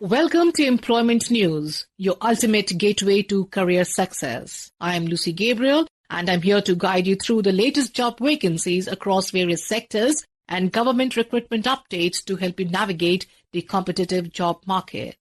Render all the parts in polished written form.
Welcome to Employment News, your ultimate gateway to career success. I am Lucy Gabriel, and I'm here to guide you through the latest job vacancies across various sectors and government recruitment updates to help you navigate the competitive job market.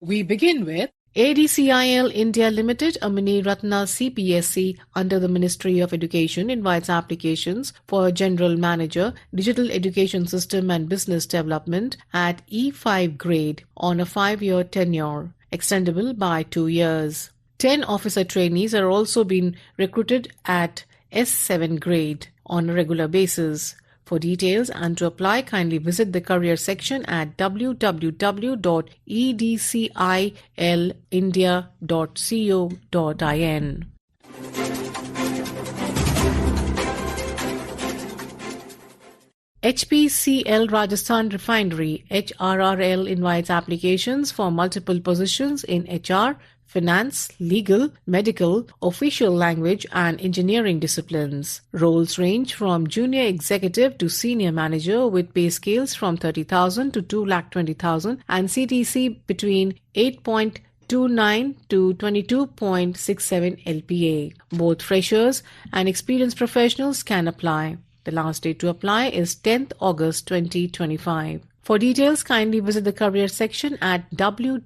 We begin with ADCIL India Limited, a Mini Ratna CPSC under the Ministry of Education, invites applications for General Manager, Digital Education System and Business Development at E5 grade on a 5-year tenure, extendable by 2 years. 10 officer trainees are also being recruited at S7 grade on a regular basis. For details and to apply, kindly visit the career section at www.edcilindia.co.in. HPCL Rajasthan Refinery HRRL invites applications for multiple positions in HR, finance, legal, medical, official language and engineering disciplines. Roles range from junior executive to senior manager with pay scales from 30,000 to 2,20,000 and CTC between 8.29 to 22.67 LPA. Both freshers and experienced professionals can apply. The last date to apply is 10th August 2025. For details, kindly visit the career section at www.hrrl.in.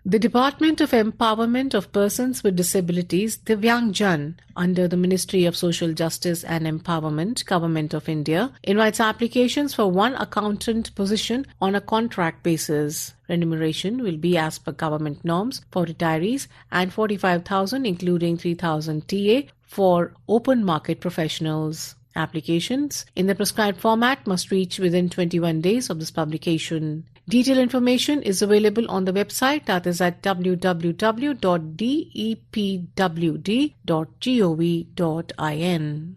The Department of Empowerment of Persons with Disabilities, Divyang Jan, under the Ministry of Social Justice and Empowerment, Government of India, invites applications for one accountant position on a contract basis. Remuneration will be as per government norms for retirees and 45,000 including 3,000 TA for open market professionals. Applications in the prescribed format must reach within 21 days of this publication. Detailed information is available on the website, that is at www.depwd.gov.in.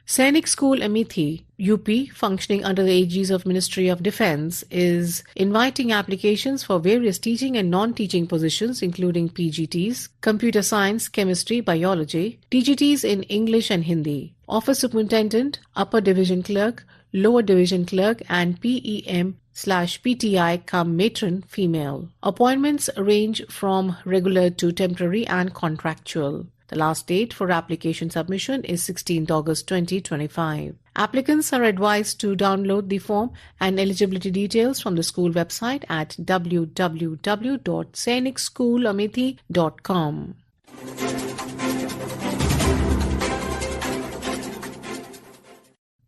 Sainik School Amethi, UP, functioning under the aegis of Ministry of Defence, is inviting applications for various teaching and non-teaching positions including PGTs, Computer Science, Chemistry, Biology, TGTs in English and Hindi, Office Superintendent, Upper Division Clerk, Lower Division Clerk and PEM/PTI cum matron female. Appointments range from regular to temporary and contractual. The last date for application submission is 16th August 2025. Applicants are advised to download the form and eligibility details from the school website at www.sainikschoolamethi.com.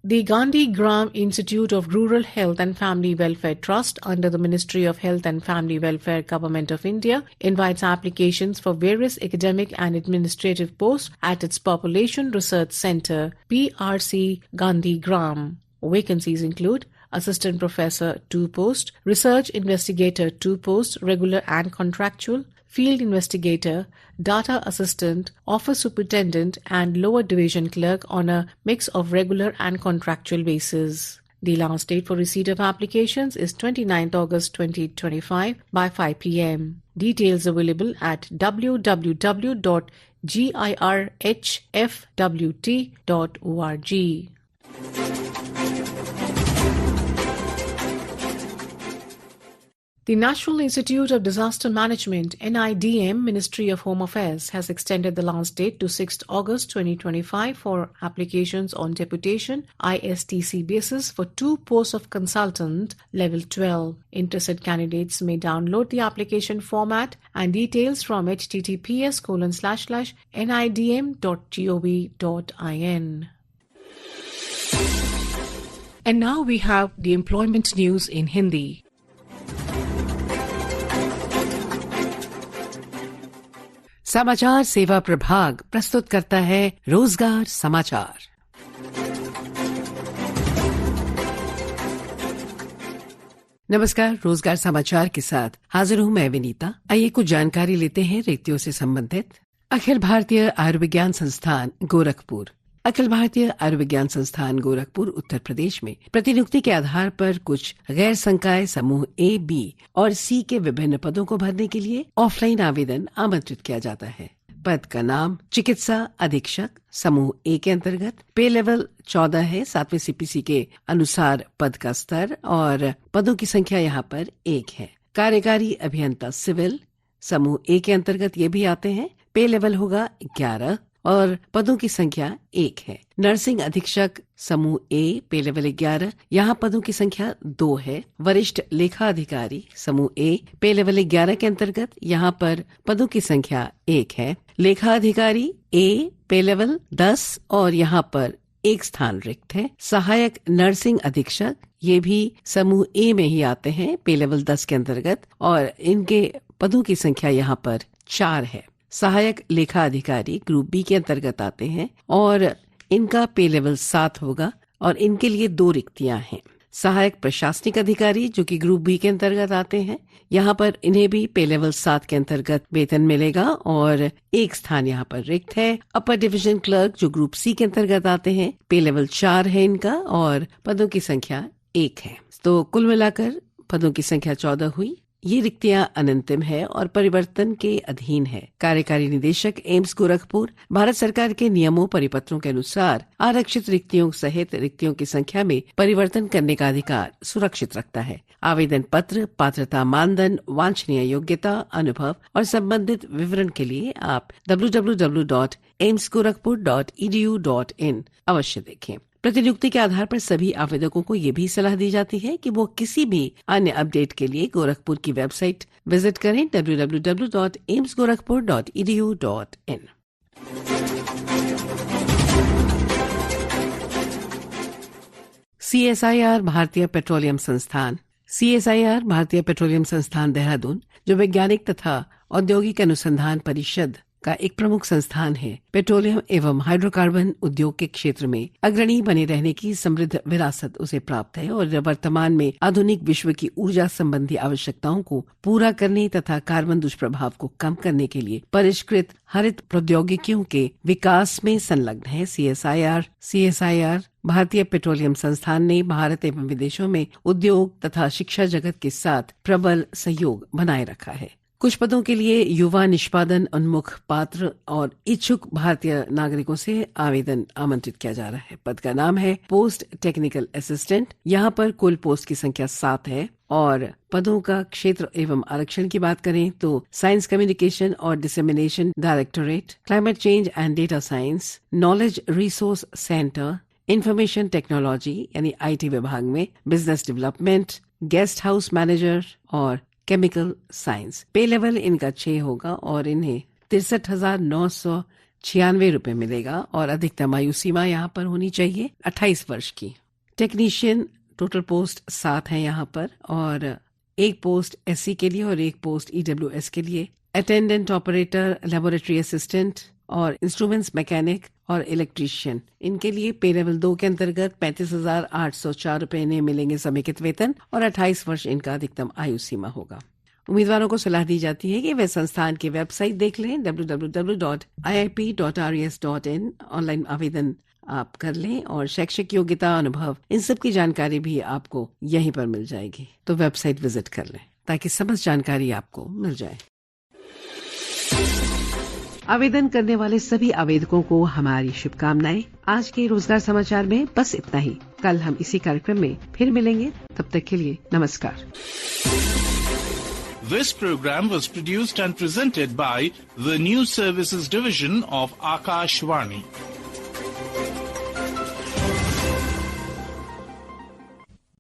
The Gandhi Gram Institute of Rural Health and Family Welfare Trust under the Ministry of Health and Family Welfare, Government of India, invites applications for various academic and administrative posts at its Population Research Centre, PRC Gandhi Gram. Vacancies include Assistant Professor 2 post, Research Investigator 2 post, regular and contractual, Field Investigator, Data Assistant, Office Superintendent and Lower Division Clerk on a mix of regular and contractual basis. The last date for receipt of applications is 29th August 2025 by 5 p.m. Details available at www.girhfwt.org. The National Institute of Disaster Management, NIDM, Ministry of Home Affairs, has extended the last date to 6th August 2025 for applications on deputation ISTC basis for 2 posts of consultant level 12. Interested candidates may download the application format and details from https://nidm.gov.in. And now we have the employment news in Hindi. समाचार सेवा प्रभाग प्रस्तुत करता है रोजगार समाचार। नमस्कार, रोजगार समाचार के साथ हाजिर हूं मैं विनीता। आइए कुछ जानकारी लेते हैं रिक्तियों से संबंधित। अखिल भारतीय आयुर्विज्ञान संस्थान गोरखपुर अखिल भारतीय आयुर्विज्ञान संस्थान गोरखपुर उत्तर प्रदेश में प्रतिनियुक्ति के आधार पर कुछ गैर संकाय समूह ए, बी और सी के विभिन्न पदों को भरने के लिए ऑफलाइन आवेदन आमंत्रित किया जाता है। पद का नाम चिकित्सा अधीक्षक समूह ए के अंतर्गत पे लेवल 14 है। 7वें CPC के अनुसार पद का स्तर और पदों की संख्या यहाँ पर 1 है। कार्यकारी अभियंता सिविल समूह ए के अंतर्गत ये भी आते हैं। पे लेवल होगा 11 और पदों की संख्या 1 है। नर्सिंग अधीक्षक समूह ए पे लेवल 11, यहाँ पदों की संख्या 2 है। वरिष्ठ लेखा अधिकारी समूह ए पे लेवल 11 के अंतर्गत यहाँ पर पदों की संख्या 1 है। लेखा अधिकारी ए पे लेवल 10 और यहाँ पर 1 स्थान रिक्त है। सहायक नर्सिंग अधीक्षक ये भी समूह ए में ही आते हैं, पे लेवल 10 के अंतर्गत, और इनके पदों की संख्या यहाँ पर 4 है। सहायक लेखा अधिकारी ग्रुप बी के अंतर्गत आते हैं और इनका पे लेवल 7 होगा और इनके लिए 2 रिक्तियां हैं। सहायक प्रशासनिक अधिकारी जो कि ग्रुप बी के अंतर्गत आते हैं, यहाँ पर इन्हें भी पे लेवल 7 के अंतर्गत वेतन मिलेगा और 1 स्थान यहाँ पर रिक्त है। अपर डिवीजन क्लर्क जो ग्रुप सी के अंतर्गत आते हैं, पे लेवल 4 है इनका और पदों की संख्या 1 है। तो कुल मिलाकर पदों की संख्या 14 हुई। ये रिक्तियां अनंतिम है और परिवर्तन के अधीन है। कार्यकारी निदेशक एम्स गोरखपुर भारत सरकार के नियमों परिपत्रों के अनुसार आरक्षित रिक्तियों सहित रिक्तियों की संख्या में परिवर्तन करने का अधिकार सुरक्षित रखता है। आवेदन पत्र, पात्रता मानदंड, वांछनीय योग्यता, अनुभव और संबंधित विवरण के लिए आप www.aimsgorakhpur.edu.in अवश्य देखें। प्रतिनियुक्ति के आधार पर सभी आवेदकों को ये भी सलाह दी जाती है कि वो किसी भी अन्य अपडेट के लिए गोरखपुर की वेबसाइट विजिट करें www.aimsgorakhpur.edu.in। CSIR भारतीय पेट्रोलियम संस्थान CSIR भारतीय पेट्रोलियम संस्थान देहरादून जो वैज्ञानिक तथा औद्योगिक अनुसंधान परिषद का एक प्रमुख संस्थान है, पेट्रोलियम एवं हाइड्रोकार्बन उद्योग के क्षेत्र में अग्रणी बने रहने की समृद्ध विरासत उसे प्राप्त है और वर्तमान में आधुनिक विश्व की ऊर्जा संबंधी आवश्यकताओं को पूरा करने तथा कार्बन दुष्प्रभाव को कम करने के लिए परिष्कृत हरित प्रौद्योगिकियों के विकास में संलग्न है। CSIR भारतीय पेट्रोलियम संस्थान ने भारत एवं विदेशों में उद्योग तथा शिक्षा जगत के साथ प्रबल सहयोग बनाए रखा है। कुछ पदों के लिए युवा निष्पादन उन्मुख पात्र और इच्छुक भारतीय नागरिकों से आवेदन आमंत्रित किया जा रहा है। पद का नाम है पोस्ट टेक्निकल असिस्टेंट। यहाँ पर कुल पोस्ट की संख्या 7 है और पदों का क्षेत्र एवं आरक्षण की बात करें तो साइंस कम्युनिकेशन और dissemination directorate, climate change and data science, knowledge resource centre, information technology यानी IT विभाग में, business development, guest house manager और केमिकल साइंस। पे लेवल इनका 6 होगा और इन्हें 63,996 रुपए मिलेगा और अधिकतम आयु सीमा यहाँ पर होनी चाहिए 28 वर्ष की। टेक्नीशियन टोटल पोस्ट 7 है यहाँ पर और 1 पोस्ट SC के लिए और 1 पोस्ट EWS के लिए। अटेंडेंट ऑपरेटर, लेबोरेटरी असिस्टेंट और इंस्ट्रूमेंट्स मैकेनिक और इलेक्ट्रीशियन, इनके लिए पे लेवल 2 के अंतर्गत 35,804 रुपए इन्हें मिलेंगे समेकित वेतन और 28 वर्ष इनका अधिकतम आयु सीमा होगा। उम्मीदवारों को सलाह दी जाती है कि वे संस्थान की वेबसाइट देख लें www.iip.res.in। ऑनलाइन आवेदन आप कर लें और शैक्षिक योग्यता, अनुभव, इन सब की जानकारी भी आपको यहीं पर मिल जाएगी। तो वेबसाइट विजिट कर लें ताकि समस्त जानकारी आपको मिल जाए। आवेदन करने वाले सभी आवेदकों को हमारी शुभकामनाएं। आज के रोजगार समाचार में बस इतना ही। कल हम इसी कार्यक्रम में फिर मिलेंगे, तब तक के लिए नमस्कार। This program was produced and presented by the News Services Division of Akashvani.